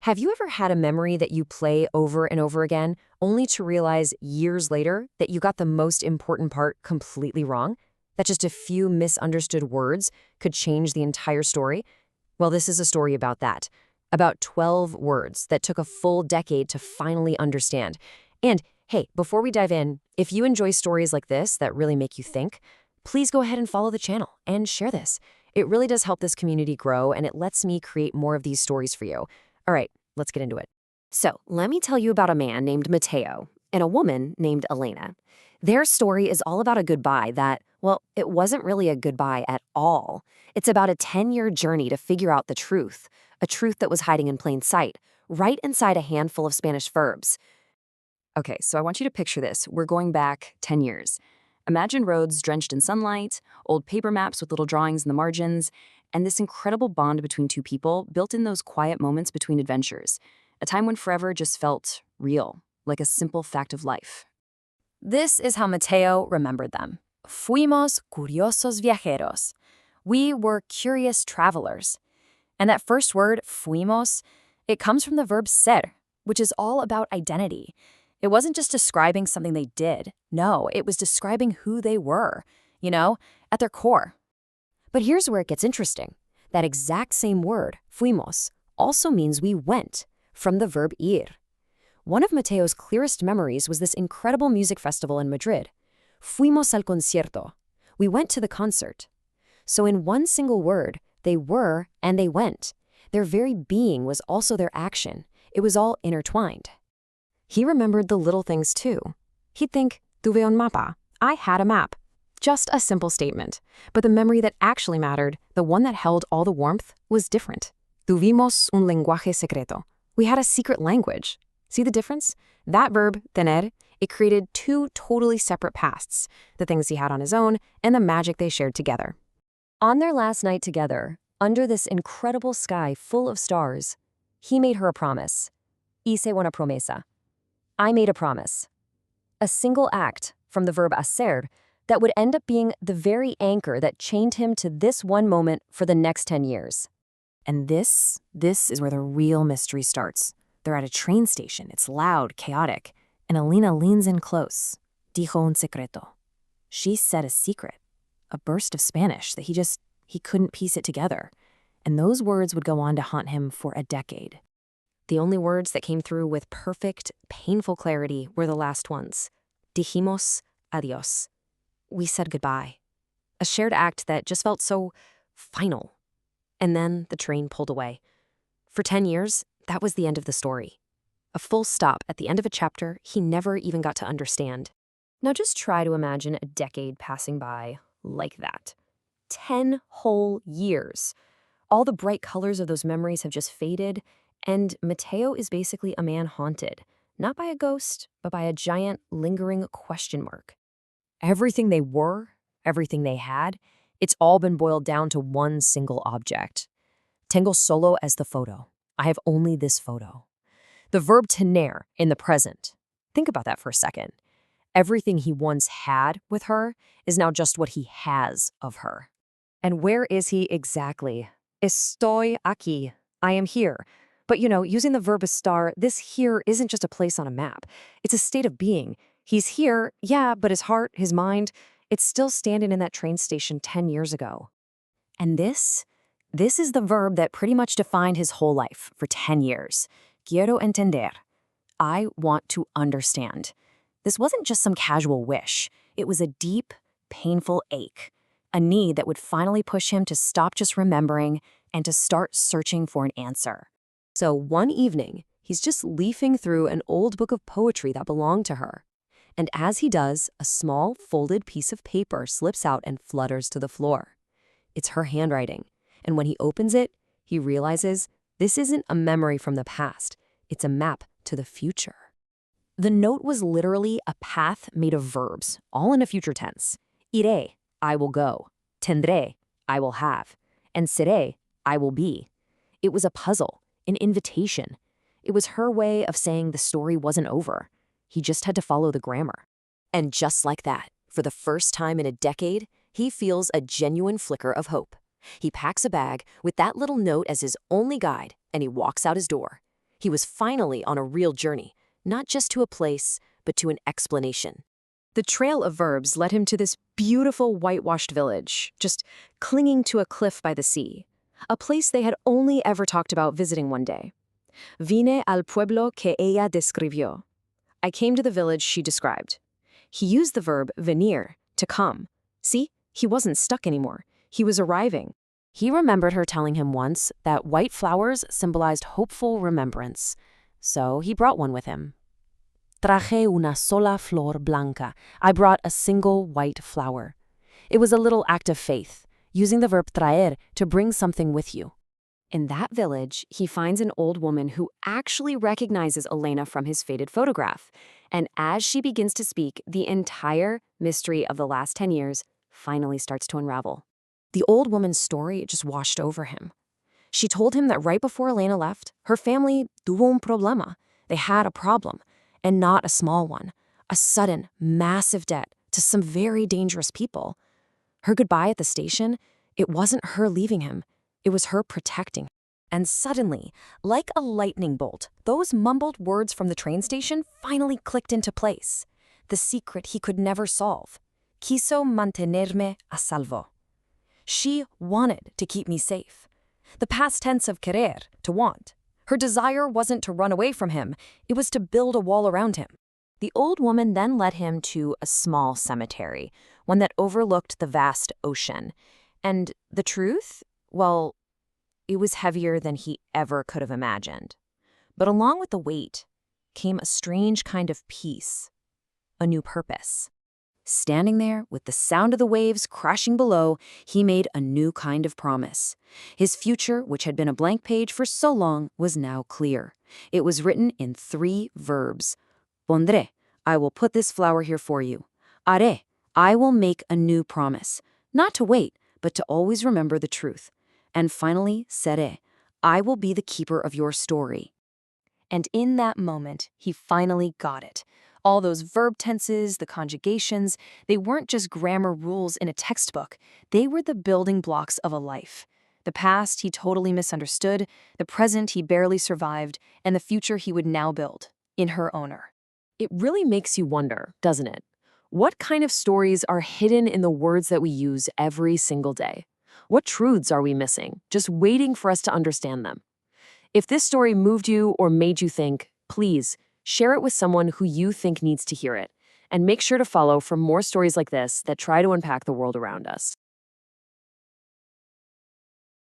Have you ever had a memory that you play over and over again, only to realize years later that you got the most important part completely wrong? That just a few misunderstood words could change the entire story? Well, this is a story about that. About 12 words that took a full decade to finally understand. And hey, before we dive in, if you enjoy stories like this that really make you think, please go ahead and follow the channel and share this. It really does help this community grow, and it lets me create more of these stories for you. All right, let's get into it. So, let me tell you about a man named Mateo and a woman named Elena. Their story is all about a goodbye that, well, it wasn't really a goodbye at all. It's about a 10-year journey to figure out the truth, a truth that was hiding in plain sight, right inside a handful of Spanish verbs. Okay, so I want you to picture this. We're going back 10 years. Imagine roads drenched in sunlight, old paper maps with little drawings in the margins, and this incredible bond between two people built in those quiet moments between adventures, a time when forever just felt real, like a simple fact of life. This is how Mateo remembered them. Fuimos curiosos viajeros. We were curious travelers. And that first word, fuimos, it comes from the verb ser, which is all about identity. It wasn't just describing something they did. No, it was describing who they were, at their core. But here's where it gets interesting. That exact same word, fuimos, also means we went, from the verb ir. One of Mateo's clearest memories was this incredible music festival in Madrid. Fuimos al concierto. We went to the concert. So in one single word, they were and they went. Their very being was also their action. It was all intertwined. He remembered the little things too. He'd think, tuve un mapa. I had a map. Just a simple statement. But the memory that actually mattered, the one that held all the warmth, was different. Tuvimos un lenguaje secreto. We had a secret language. See the difference? That verb, tener, it created two totally separate pasts, the things he had on his own and the magic they shared together. On their last night together, under this incredible sky full of stars, he made her a promise. Hice una promesa. I made a promise. A single act, from the verb hacer, that would end up being the very anchor that chained him to this one moment for the next 10 years. And this is where the real mystery starts. They're at a train station. It's loud, chaotic. And Elena leans in close. Dijo un secreto. She said a secret. A burst of Spanish that he couldn't piece it together. And those words would go on to haunt him for a decade. The only words that came through with perfect, painful clarity were the last ones. Dijimos adios. We said goodbye. A shared act that just felt so final. And then the train pulled away. For 10 years, that was the end of the story. A full stop at the end of a chapter he never even got to understand. Now just try to imagine a decade passing by like that. 10 whole years. All the bright colors of those memories have just faded, and Mateo is basically a man haunted, not by a ghost, but by a giant, lingering question mark. Everything they were, everything they had, it's all been boiled down to one single object. Tengo solo as the photo. I have only this photo. The verb tener in the present. Think about that for a second. Everything he once had with her is now just what he has of her. And where is he exactly? Estoy aquí. I am here. But using the verb estar, this here isn't just a place on a map. It's a state of being. He's here, yeah, but his heart, his mind, it's still standing in that train station 10 years ago. And this is the verb that pretty much defined his whole life for 10 years. Quiero entender. I want to understand. This wasn't just some casual wish. It was a deep, painful ache. A need that would finally push him to stop just remembering and to start searching for an answer. So one evening, he's just leafing through an old book of poetry that belonged to her. And as he does, a small, folded piece of paper slips out and flutters to the floor. It's her handwriting. And when he opens it, he realizes this isn't a memory from the past. It's a map to the future. The note was literally a path made of verbs, all in a future tense. Iré, I will go. Tendré, I will have. And seré, I will be. It was a puzzle, an invitation. It was her way of saying the story wasn't over. He just had to follow the grammar. And just like that, for the first time in a decade, he feels a genuine flicker of hope. He packs a bag with that little note as his only guide, and he walks out his door. He was finally on a real journey, not just to a place, but to an explanation. The trail of verbs led him to this beautiful whitewashed village, just clinging to a cliff by the sea, a place they had only ever talked about visiting one day. Vine al pueblo que ella describió. I came to the village she described. He used the verb venir, to come. See, he wasn't stuck anymore. He was arriving. He remembered her telling him once that white flowers symbolized hopeful remembrance, so he brought one with him. Traje una sola flor blanca. I brought a single white flower. It was a little act of faith, using the verb traer to bring something with you. In that village, he finds an old woman who actually recognizes Elena from his faded photograph. And as she begins to speak, the entire mystery of the last 10 years finally starts to unravel. The old woman's story just washed over him. She told him that right before Elena left, her family tuvo un problema. They had a problem, and not a small one. A sudden, massive debt to some very dangerous people. Her goodbye at the station, it wasn't her leaving him. It was her protecting him. And suddenly, like a lightning bolt, those mumbled words from the train station finally clicked into place. The secret he could never solve. Quiso mantenerme a salvo. She wanted to keep me safe. The past tense of querer, to want. Her desire wasn't to run away from him, it was to build a wall around him. The old woman then led him to a small cemetery, one that overlooked the vast ocean. And the truth? Well, it was heavier than he ever could have imagined. But along with the weight came a strange kind of peace, a new purpose. Standing there with the sound of the waves crashing below, he made a new kind of promise. His future, which had been a blank page for so long, was now clear. It was written in 3 verbs. Pondré, I will put this flower here for you. Haré, I will make a new promise. Not to wait, but to always remember the truth. And finally, seré, I will be the keeper of your story. And in that moment, he finally got it. All those verb tenses, the conjugations, they weren't just grammar rules in a textbook. They were the building blocks of a life. The past he totally misunderstood, the present he barely survived, and the future he would now build, in her honor. It really makes you wonder, doesn't it? What kind of stories are hidden in the words that we use every single day? What truths are we missing, just waiting for us to understand them? If this story moved you or made you think, please share it with someone who you think needs to hear it. And make sure to follow for more stories like this that try to unpack the world around us.